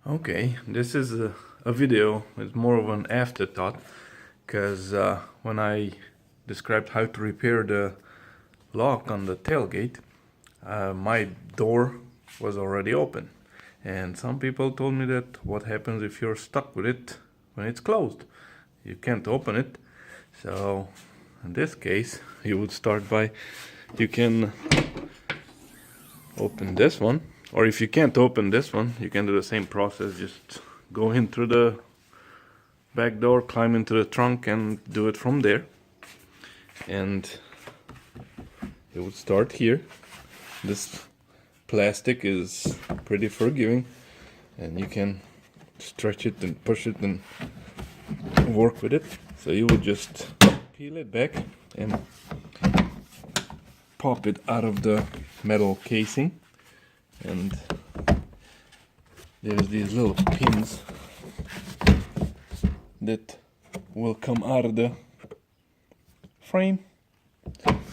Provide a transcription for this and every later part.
Okay, this is a video with more of an afterthought because when I described how to repair the lock on the tailgate, my door was already open. And some people told me that what happens if you're stuck with it when it's closed? You can't open it. So in this case, you would start by, you can open this one, or if you can't open this one, you can do the same process. Just go in through the back door, climb into the trunk and do it from there. And it would start here. This plastic is pretty forgiving and you can stretch it and push it and work with it. So you would just peel it back and pop it out of the metal casing, and there's these little pins that will come out of the frame,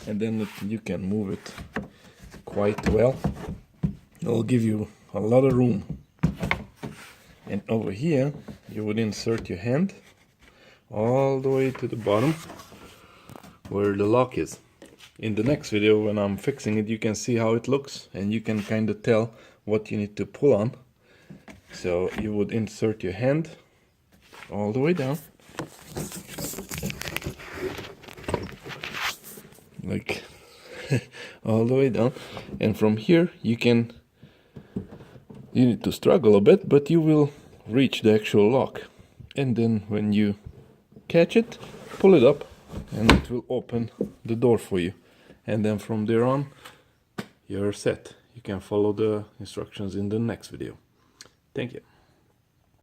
and then you can move it quite well. It'll give you a lot of room. And over here you would insert your hand all the way to the bottom where the lock is. In the next video, when I'm fixing it, you can see how it looks and you can kind of tell what you need to pull on. So you would insert your hand all the way down, like all the way down, and from here you need to struggle a bit, but you will reach the actual lock. And then when you catch it, pull it up and it will open the door for you. And then from there on, you're set. You can follow the instructions in the next video. Thank you.